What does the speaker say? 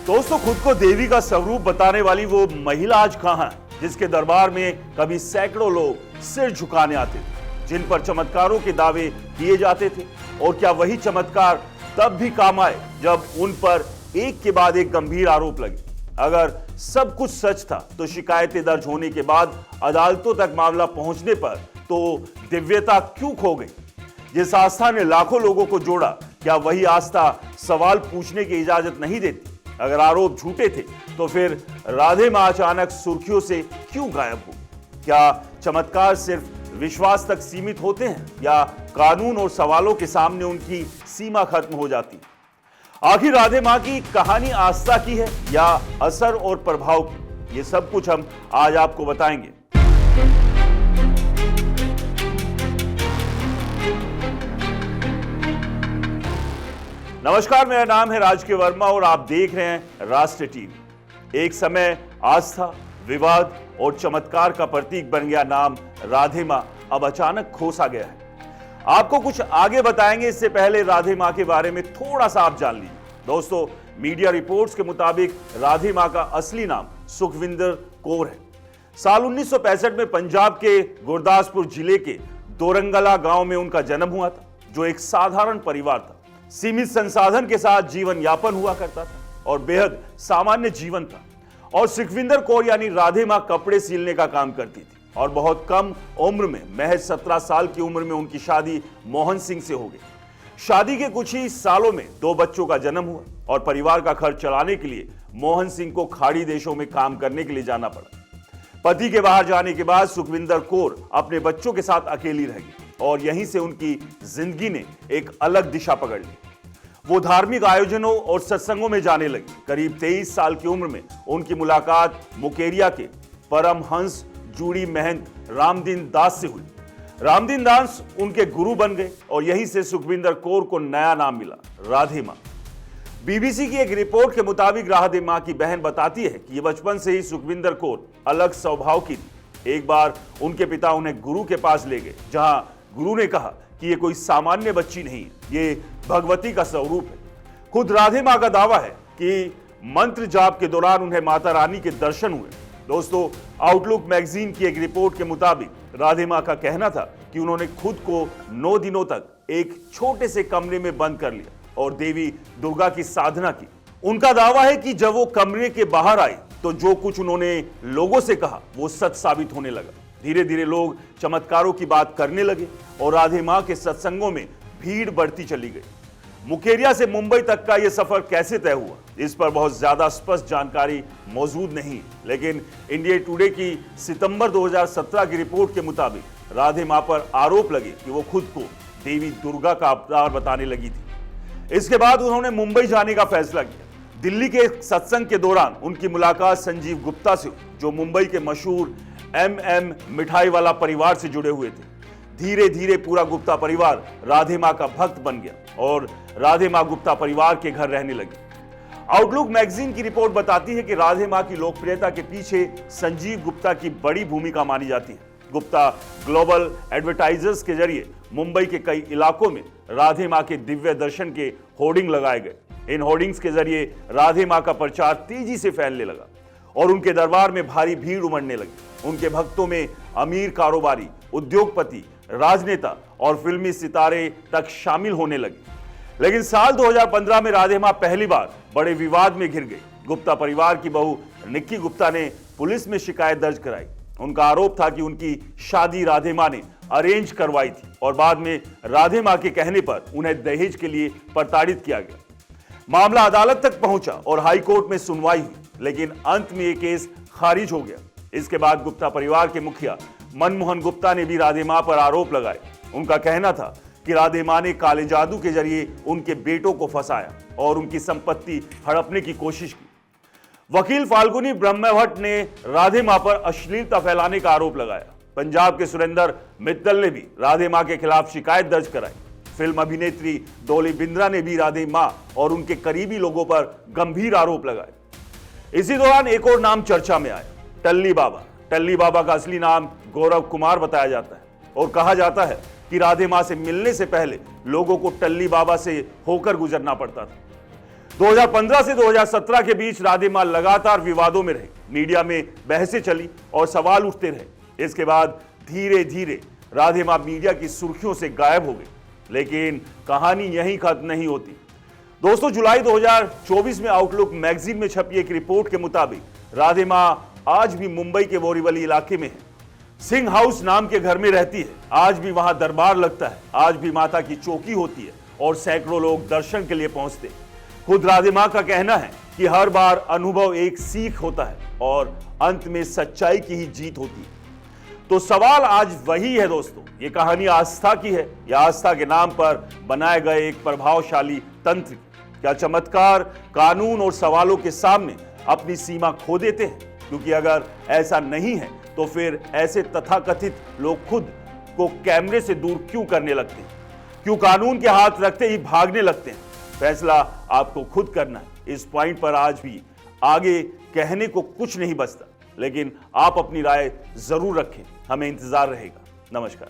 दोस्तों, खुद को देवी का स्वरूप बताने वाली वो महिला आज कहां है जिसके दरबार में कभी सैकड़ों लोग सिर झुकाने आते थे, जिन पर चमत्कारों के दावे किए जाते थे। और क्या वही चमत्कार तब भी काम आए जब उन पर एक के बाद एक गंभीर आरोप लगे? अगर सब कुछ सच था तो शिकायतें दर्ज होने के बाद अदालतों तक मामला पहुंचने पर तो दिव्यता क्यों खो गई? जिस आस्था ने लाखों लोगों को जोड़ा, क्या वही आस्था सवाल पूछने की इजाजत नहीं देती? अगर आरोप झूठे थे तो फिर राधे मां अचानक सुर्खियों से क्यों गायब हो? क्या चमत्कार सिर्फ विश्वास तक सीमित होते हैं या कानून और सवालों के सामने उनकी सीमा खत्म हो जाती? आखिर राधे मां की कहानी आस्था की है या असर और प्रभाव की? ये सब कुछ हम आज आपको बताएंगे। नमस्कार, मेरा नाम है राज के वर्मा और आप देख रहे हैं राष्ट्रीय टीवी। एक समय आस्था, विवाद और चमत्कार का प्रतीक बन गया नाम राधे मां अब अचानक खोसा गया है। आपको कुछ आगे बताएंगे, इससे पहले राधे मां के बारे में थोड़ा सा आप जान लीजिए। दोस्तों, मीडिया रिपोर्ट्स के मुताबिक राधे मां का असली नाम सुखविंदर कौर है। साल 1965 में पंजाब के गुरदासपुर जिले के दोरंगला गांव में उनका जन्म हुआ था, जो एक साधारण परिवार था। सीमित संसाधन के साथ जीवन यापन हुआ करता था और बेहद सामान्य जीवन था। और सुखविंदर कौर यानी राधे मां कपड़े सिलने का काम करती थी और बहुत कम उम्र में, महज 17 साल की उम्र में उनकी शादी मोहन सिंह से हो गई। शादी के कुछ ही सालों में 2 बच्चों का जन्म हुआ और परिवार का खर्च चलाने के लिए मोहन सिंह को खाड़ी देशों में काम करने के लिए जाना पड़ा। पति के बाहर जाने के बाद सुखविंदर कौर अपने बच्चों के साथ अकेली रह गई और यहीं से उनकी जिंदगी ने एक अलग दिशा पकड़ ली। वो धार्मिक आयोजनों और सत्संगों में जाने लगी। करीब 23 साल की उम्र में उनकी मुलाकात मुकेरिया के परमहंस जूड़ी महंत रामदीन दास से हुई। रामदीन दास उनके गुरु बन गए और यहीं से सुखविंदर कौर को नया नाम मिला, राधे मां। बीबीसी की एक रिपोर्ट के मुताबिक राधे मां की बहन बताती है कि ये बचपन से ही सुखविंदर कौर अलग स्वभाव की थी। एक बार उनके पिता उन्हें गुरु के पास ले गए, जहां गुरु ने कहा कि ये कोई सामान्य बच्ची नहीं है, ये भगवती का स्वरूप है। खुद राधे मां का दावा है कि मंत्र जाप के दौरान उन्हें माता रानी के दर्शन हुए। दोस्तों, आउटलुक मैगजीन की एक रिपोर्ट के मुताबिक राधे मां का कहना था कि उन्होंने खुद को 9 दिनों तक एक छोटे से कमरे में बंद कर लिया और देवी दुर्गा की साधना की। उनका दावा है कि जब वो कमरे के बाहर आई तो जो कुछ उन्होंने लोगों से कहा वो सच साबित होने लगा। धीरे धीरे लोग चमत्कारों की बात करने लगे और राधे मां के सत्संगों में भीड़ बढ़ती चली गई। मुकेरिया से मुंबई तक का यह सफर कैसे तय हुआ, इस पर बहुत ज्यादा स्पष्ट जानकारी मौजूद नहीं, लेकिन इंडिया टुडे की सितंबर 2017 की रिपोर्ट के मुताबिक राधे मां पर आरोप लगे कि वो खुद को देवी दुर्गा का अवतार बताने लगी थी। इसके बाद उन्होंने मुंबई जाने का फैसला किया। दिल्ली के सत्संग के दौरान उनकी मुलाकात संजीव गुप्ता से हुई, जो मुंबई के मशहूर MM मिठाई वाला परिवार से जुड़े हुए थे। धीरे धीरे पूरा गुप्ता परिवार राधे मां का भक्त बन गया और राधे मां गुप्ता परिवार के घर रहने लगी। आउटलुक मैगजीन की रिपोर्ट बताती है कि राधे मां की लोकप्रियता के पीछे संजीव गुप्ता की बड़ी भूमिका मानी जाती है। गुप्ता ग्लोबल एडवर्टाइजर्स के जरिए मुंबई के कई इलाकों में राधे मां के दिव्य दर्शन के होर्डिंग लगाए गए। इन होर्डिंग्स के जरिए राधे मां का प्रचार तेजी से फैलने लगा और उनके दरबार में भारी भीड़ उमड़ने लगी। उनके भक्तों में अमीर कारोबारी, उद्योगपति, राजनेता और फिल्मी सितारे तक शामिल होने लगे। लेकिन साल 2015 में राधे मां पहली बार बड़े विवाद में घिर गई। गुप्ता परिवार की बहू निक्की गुप्ता ने पुलिस में शिकायत दर्ज कराई। उनका आरोप था कि उनकी शादी राधे मां ने अरेंज करवाई थी और बाद में राधे मां के कहने पर उन्हें दहेज के लिए प्रताड़ित किया गया। मामला अदालत तक पहुंचा और हाई कोर्ट में सुनवाई हुई, लेकिन अंत में यह केस खारिज हो गया। इसके बाद गुप्ता परिवार के मुखिया मनमोहन गुप्ता ने भी राधे मां पर आरोप लगाए। उनका कहना था कि राधे मां ने काले जादू के जरिए उनके बेटों को फंसाया और उनकी संपत्ति हड़पने की कोशिश की। वकील फाल्गुनी ब्रह्मभट्ट ने राधे मां पर अश्लीलता फैलाने का आरोप लगाया। पंजाब के सुरेंद्र मित्तल ने भी राधे मां के खिलाफ शिकायत दर्ज कराई। फिल्म अभिनेत्री डॉली बिंद्रा ने भी राधे मां और उनके करीबी लोगों पर गंभीर आरोप लगाए। इसी दौरान एक और नाम चर्चा में आया, टल्ली बाबा। टल्ली बाबा का असली नाम गौरव कुमार बताया जाता है और कहा जाता है कि राधे मां से मिलने से पहले लोगों को टल्ली बाबा से होकर गुजरना पड़ता था। 2015 से 2017 के बीच राधे मां लगातार विवादों में रही, मीडिया में बहसें चली और सवाल उठते रहे। इसके बाद धीरे धीरे राधे मां मीडिया की सुर्खियों से गायब हो गई, लेकिन कहानी यहीं खत्म नहीं होती। दोस्तों, जुलाई 2024 में आउटलुक मैगजीन में छपी एक रिपोर्ट के मुताबिक राधे मां आज भी मुंबई के बोरीवली इलाके में है, सिंह हाउस नाम के घर में रहती है। आज भी वहां दरबार लगता है, आज भी माता की चौकी होती है और सैकड़ों लोग दर्शन के लिए पहुंचते हैं। खुद राधे मां का कहना है कि हर बार अनुभव एक सीख होता है और अंत में सच्चाई की ही जीत होती है। तो सवाल आज वही है दोस्तों, ये कहानी आस्था की है या आस्था के नाम पर बनाए गए एक प्रभावशाली तंत्र की? क्या चमत्कार कानून और सवालों के सामने अपनी सीमा खो देते हैं? क्योंकि अगर ऐसा नहीं है तो फिर ऐसे तथाकथित लोग खुद को कैमरे से दूर क्यों करने लगते हैं? क्यों कानून के हाथ रखते ही भागने लगते हैं? फैसला आपको खुद करना है। इस पॉइंट पर आज भी आगे कहने को कुछ नहीं बचता, लेकिन आप अपनी राय जरूर रखें, हमें इंतजार रहेगा। नमस्कार।